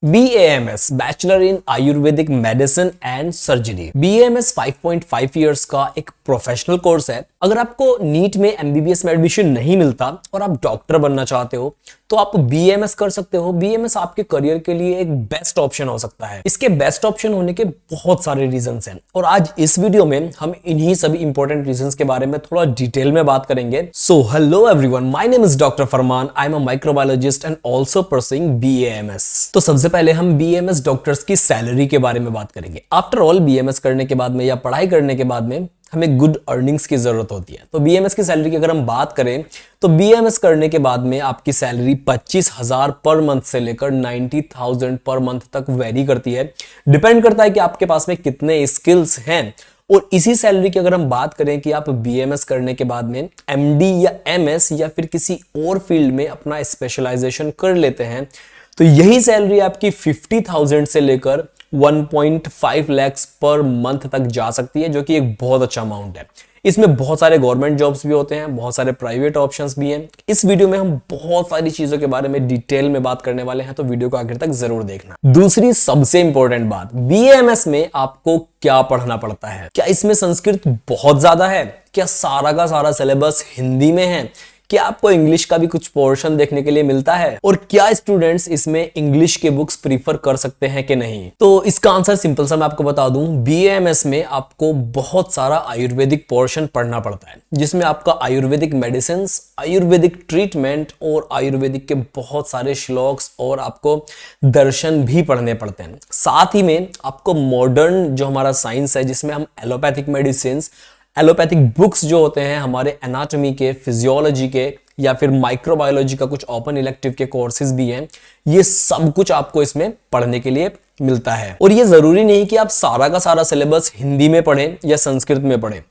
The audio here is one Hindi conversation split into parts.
BAMS bachelor in Ayurvedic medicine and surgery. BAMS 5.5 years का एक प्रोफेशनल कोर्स है। अगर आपको नीट में MBBS में एडमिशन नहीं मिलता और आप डॉक्टर बनना चाहते हो तो आप BAMS कर सकते हो। BAMS आपके करियर के लिए एक बेस्ट ऑप्शन हो सकता है। इसके बेस्ट ऑप्शन होने के बहुत सारे रीजंस हैं और आज इस वीडियो में हम इन्हीं सभी इंपॉर्टेंट रीजंस के बारे में थोड़ा डिटेल में बात करेंगे। So hello everyone, my name is doctor Farman. I am a microbiologist and also pursuing BAMS। तो सबसे पहले हम BAMS डॉक्टर्स की सैलरी के बारे में बात करेंगे। आफ्टर ऑल BAMS करने के बाद में या पढ़ाई करने के बाद में हमें गुड अर्निंग्स की जरूरत होती है। तो BAMS की सैलरी की अगर हम बात करें तो BAMS करने के बाद में आपकी सैलरी 25,000 पर मंथ से लेकर 90,000 पर मंथ तक वेरी करती है। डिपेंड करता है कि आपके पास में कितने स्किल्स हैं। और इसी सैलरी की अगर हम बात करें कि आप BAMS करने के बाद में MD या MS या फिर किसी और फील्ड में अपना स्पेशलाइजेशन कर लेते हैं तो यही सैलरी आपकी 50,000 से लेकर 1.5 लाख पर मंथ तक जा सकती है, जो कि एक बहुत अच्छा अमाउंट है। इसमें बहुत सारे गवर्नमेंट जॉब्स भी होते हैं, बहुत सारे प्राइवेट ऑप्शंस भी हैं। इस वीडियो में हम बहुत सारी चीजों के बारे में डिटेल में बात करने वाले हैं, तो वीडियो को आखिर तक जरूर देखना। दूसरी सबसे इंपॉर्टेंट बात, BAMS में आपको क्या पढ़ना पड़ता है। क्या इसमें संस्कृत बहुत ज्यादा है? क्या सारा का सारा सिलेबस हिंदी में है? क्या आपको इंग्लिश का भी कुछ पोर्शन देखने के लिए मिलता है? और क्या स्टूडेंट्स इसमें इंग्लिश के बुक्स प्रीफर कर सकते हैं कि नहीं? तो इसका आंसर सिंपल सा मैं आपको बता दूं, BAMS में आपको बहुत सारा आयुर्वेदिक पोर्शन पढ़ना पड़ता है, जिसमें आपका आयुर्वेदिक मेडिसिन, आयुर्वेदिक ट्रीटमेंट और आयुर्वेदिक के बहुत सारे श्लोक्स और आपको दर्शन भी पढ़ने पड़ते हैं। साथ ही में आपको मॉडर्न जो हमारा साइंस है, जिसमें हम एलोपैथिक मेडिसिन, एलोपैथिक बुक्स जो होते हैं हमारे एनाटॉमी के, फिजियोलॉजी के या फिर माइक्रोबायोलॉजी का कुछ ओपन इलेक्टिव के कोर्सेज भी हैं, ये सब कुछ आपको इसमें पढ़ने के लिए मिलता है। और ये जरूरी नहीं कि आप सारा का सारा सिलेबस हिंदी में पढ़ें या संस्कृत में पढ़ें।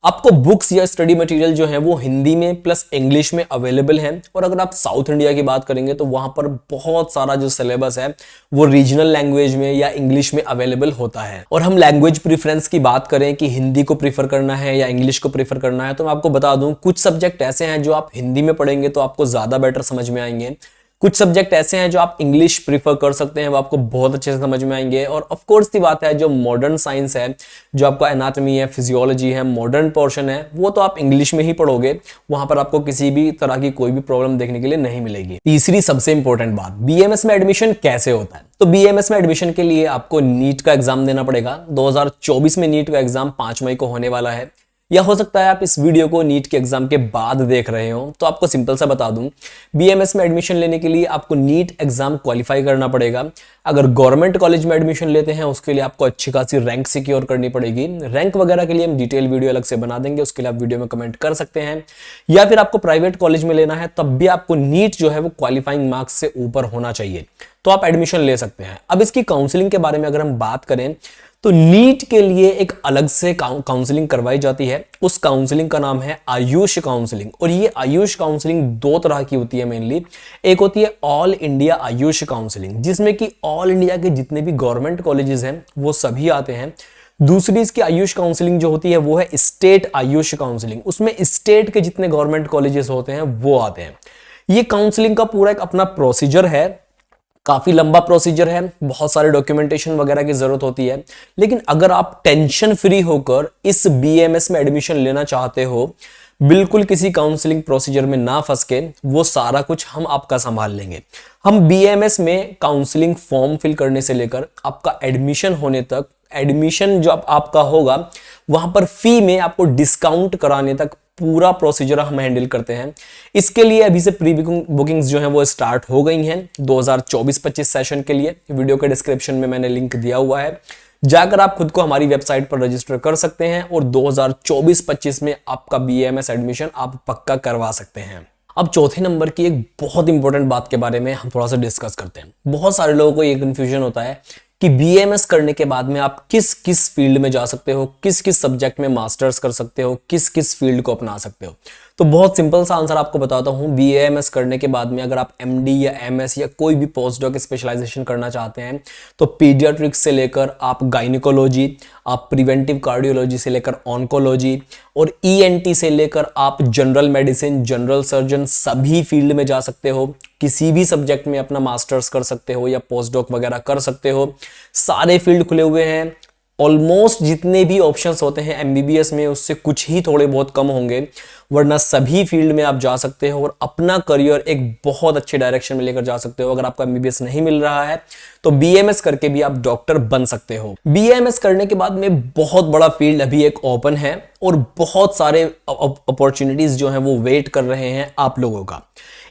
आपको बुक्स या स्टडी मटेरियल जो है वो हिंदी में प्लस इंग्लिश में अवेलेबल है। और अगर आप साउथ इंडिया की बात करेंगे तो वहां पर बहुत सारा जो सिलेबस है वो रीजनल लैंग्वेज में या इंग्लिश में अवेलेबल होता है। और हम लैंग्वेज प्रेफरेंस की बात करें कि हिंदी को प्रीफर करना है या इंग्लिश को प्रीफर करना है, तो मैं आपको बता दूं कुछ सब्जेक्ट ऐसे हैं जो आप हिंदी में पढ़ेंगे तो आपको ज्यादा बेटर समझ में आएंगे। कुछ सब्जेक्ट ऐसे हैं जो आप इंग्लिश प्रीफर कर सकते हैं, वो आपको बहुत अच्छे से समझ में आएंगे। और ऑफ कोर्स की बात है, जो मॉडर्न साइंस है, जो आपका एनाटॉमी है, फिजियोलॉजी है, मॉडर्न पोर्शन है, वो तो आप इंग्लिश में ही पढ़ोगे। वहां पर आपको किसी भी तरह की कोई भी प्रॉब्लम देखने के लिए नहीं मिलेगी। तीसरी सबसे इंपॉर्टेंट बात, BAMS में एडमिशन कैसे होता है। तो BAMS में एडमिशन के लिए आपको नीट का एग्जाम देना पड़ेगा। 2024 में नीट का एग्जाम 5 मई को होने वाला है, या हो सकता है आप इस वीडियो को नीट के एग्जाम के बाद देख रहे हो। तो आपको सिंपल सा बता दूं, BAMS में एडमिशन लेने के लिए आपको नीट एग्जाम क्वालिफाई करना पड़ेगा। अगर गवर्नमेंट कॉलेज में एडमिशन लेते हैं उसके लिए आपको अच्छी खासी रैंक सिक्योर करनी पड़ेगी। रैंक वगैरह के लिए हम डिटेल वीडियो अलग से बना देंगे, उसके लिए आप वीडियो में कमेंट कर सकते हैं। या फिर आपको प्राइवेट कॉलेज में लेना है तब भी आपको नीट जो है वो क्वालिफाइंग मार्क्स से ऊपर होना चाहिए, तो आप एडमिशन ले सकते हैं। अब इसकी काउंसलिंग के बारे में अगर हम बात करें तो नीट के लिए एक अलग से काउंसलिंग करवाई जाती है। उस काउंसलिंग का नाम है आयुष काउंसलिंग। और ये आयुष काउंसलिंग दो तरह की होती है मेनली। एक होती है ऑल इंडिया आयुष काउंसलिंग, जिसमें कि ऑल इंडिया के जितने भी गवर्नमेंट कॉलेजेस हैं वो सभी आते हैं। दूसरी इसकी आयुष काउंसलिंग जो होती है वो है स्टेट आयुष काउंसलिंग। उसमें स्टेट के जितने गवर्नमेंट कॉलेजेस होते हैं वो आते हैं। ये काउंसलिंग का पूरा एक अपना प्रोसीजर है, काफी लंबा प्रोसीजर है, बहुत सारे डॉक्यूमेंटेशन वगैरह की जरूरत होती है। लेकिन अगर आप टेंशन फ्री होकर इस BAMS में एडमिशन लेना चाहते हो, बिल्कुल किसी काउंसलिंग प्रोसीजर में ना फंस के, वो सारा कुछ हम आपका संभाल लेंगे। हम BAMS में काउंसलिंग फॉर्म फिल करने से लेकर आपका एडमिशन होने तक, एडमिशन जो आपका होगा वहां पर फी में आपको डिस्काउंट कराने तक पूरा प्रोसीजर हम हैंडल करते हैं। इसके लिए अभी से प्री बुकिंग्स जो हैं वो स्टार्ट हो गई हैं 2024-25 सेशन के लिए। वीडियो के डिस्क्रिप्शन में मैंने लिंक दिया हुआ है, जाकर आप खुद को हमारी वेबसाइट पर रजिस्टर कर सकते हैं और 2024-25 में आपका BAMS एडमिशन आप पक्का करवा सकते हैं। अब चौथे नंबर की एक बहुत इंपॉर्टेंट बात के बारे में हम थोड़ा सा डिस्कस करते हैं। बहुत सारे लोगों को ये कंफ्यूजन होता है कि BAMS करने के बाद में आप किस किस फील्ड में जा सकते हो, किस किस सब्जेक्ट में मास्टर्स कर सकते हो, किस किस फील्ड को अपना सकते हो। तो बहुत सिंपल सा आंसर आपको बताता हूँ, BAMS करने के बाद में अगर आप MD या MS या कोई भी पोस्ट डॉक स्पेशलाइजेशन करना चाहते हैं तो पीडियाट्रिक्स से लेकर आप गायनिकोलॉजी, आप प्रिवेंटिव कार्डियोलॉजी से लेकर ऑन्कोलॉजी और ENT से लेकर आप जनरल मेडिसिन, जनरल सर्जन, सभी फील्ड में जा सकते हो। किसी भी सब्जेक्ट में अपना मास्टर्स कर सकते हो या पोस्ट डॉक वगैरह कर सकते हो। सारे फील्ड खुले हुए हैं। ऑलमोस्ट जितने भी ऑप्शंस होते हैं MBBS में उससे कुछ ही थोड़े बहुत कम होंगे, वरना सभी फील्ड में आप जा सकते हो और अपना करियर एक बहुत अच्छे डायरेक्शन में लेकर जा सकते हो। अगर आपको MBBS नहीं मिल रहा है तो BAMS करके भी आप डॉक्टर बन सकते हो। BAMS करने के बाद में बहुत बड़ा फील्ड अभी एक ओपन है और बहुत सारे अपॉर्चुनिटीज जो हैं वो वेट कर रहे हैं आप लोगों का।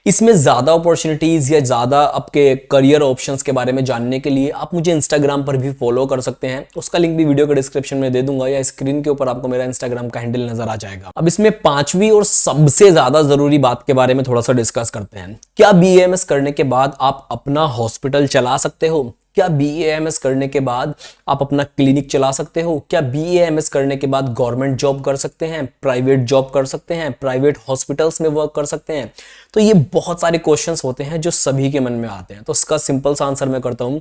इसमें ज़्यादा अपॉर्चुनिटीज़ या ज़्यादा आपके करियर ऑप्शंस के बारे में जानने के लिए आप मुझे इंस्टाग्राम पर भी फॉलो कर सकते हैं। उसका लिंक भी वीडियो के डिस्क्रिप्शन में दे दूंगा या स्क्रीन के ऊपर आपको मेरा इंस्टाग्राम का हैंडल नजर आ जाएगा। अब इसमें पांचवी और सबसे ज़्यादा ज़रूरी बात के बारे में थोड़ा सा डिस्कस करते हैं। क्या BAMS करने के बाद आप अपना हॉस्पिटल चला सकते हो? क्या BAMS करने के बाद आप अपना क्लिनिक चला सकते हो? क्या BAMS करने के बाद गवर्नमेंट जॉब कर सकते हैं, प्राइवेट जॉब कर सकते हैं, प्राइवेट हॉस्पिटल्स में वर्क कर सकते हैं? तो ये बहुत सारे क्वेश्चंस होते हैं जो सभी के मन में आते हैं। तो इसका सिंपल सा आंसर मैं करता हूं,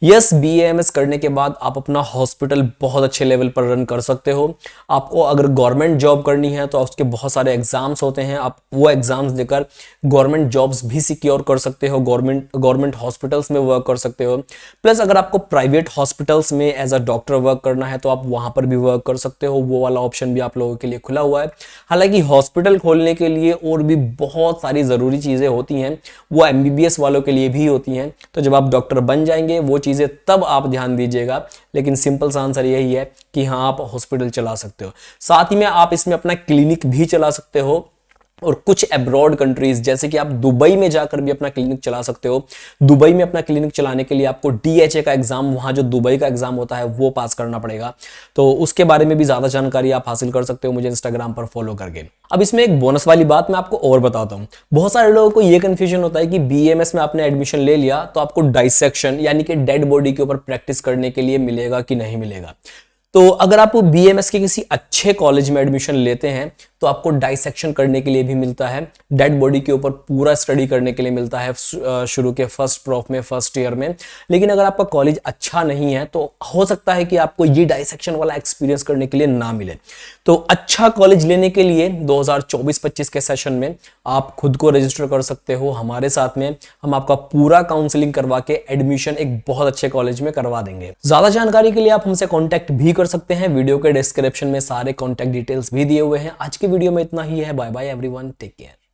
यस, BAMS करने के बाद आप अपना हॉस्पिटल बहुत अच्छे लेवल पर रन कर सकते हो। आपको अगर गवर्नमेंट जॉब करनी है तो उसके बहुत सारे एग्जाम्स होते हैं, आप वो एग्जाम्स देकर गवर्नमेंट जॉब्स भी सिक्योर कर सकते हो, गवर्नमेंट हॉस्पिटल्स में वर्क कर सकते हो। प्लस अगर आपको प्राइवेट हॉस्पिटल्स में एज अ डॉक्टर वर्क करना है तो आप वहां पर भी वर्क कर सकते हो। वो वाला ऑप्शन भी आप लोगों के लिए खुला हुआ है। हालांकि हॉस्पिटल खोलने के लिए और भी बहुत सारी जरूरी चीजें होती हैं, वो MBBS वालों के लिए भी होती हैं। तो जब आप डॉक्टर बन जाएंगे वो चीजें तब आप ध्यान दीजिएगा। लेकिन सिंपल सा आंसर यही है कि हाँ, आप हॉस्पिटल चला सकते हो। साथ ही में आप इसमें अपना क्लिनिक भी चला सकते हो और कुछ अब्रॉड कंट्रीज जैसे कि आप दुबई में जाकर भी अपना क्लिनिक चला सकते हो। दुबई में अपना क्लिनिक चलाने के लिए आपको DHA का एग्जाम, वहां जो दुबई का एग्जाम होता है वो पास करना पड़ेगा। तो उसके बारे में भी ज्यादा जानकारी आप हासिल कर सकते हो मुझे इंस्टाग्राम पर फॉलो करके। अब इसमें एक बोनस वाली बात मैं आपको और बताता हूं। बहुत सारे लोगों को ये कंफ्यूजन होता है कि BAMS में आपने एडमिशन ले लिया तो आपको डाइसेक्शन यानी कि डेड बॉडी के ऊपर प्रैक्टिस करने के लिए मिलेगा कि नहीं मिलेगा। तो अगर आप BAMS के किसी अच्छे कॉलेज में एडमिशन लेते हैं तो आपको डाइसेक्शन करने के लिए भी मिलता है, डेड बॉडी के ऊपर पूरा स्टडी करने के लिए मिलता है शुरू के फर्स्ट प्रॉफ में, फर्स्ट ईयर में। लेकिन अगर आपका कॉलेज अच्छा नहीं है तो हो सकता है कि आपको ये डाइसेक्शन वाला एक्सपीरियंस करने के लिए ना मिले। तो अच्छा कॉलेज लेने के लिए 2024-25 के सेशन में आप खुद को रजिस्टर कर सकते हो हमारे साथ में। हम आपका पूरा काउंसलिंग करवा के एडमिशन एक बहुत अच्छे कॉलेज में करवा देंगे। ज्यादा जानकारी के लिए आप हमसे कॉन्टैक्ट भी कर सकते हैं। वीडियो के डिस्क्रिप्शन में सारे कॉन्टैक्ट डिटेल्स भी दिए हुए हैं। आज की वीडियो में इतना ही है। Bye bye everyone, take care.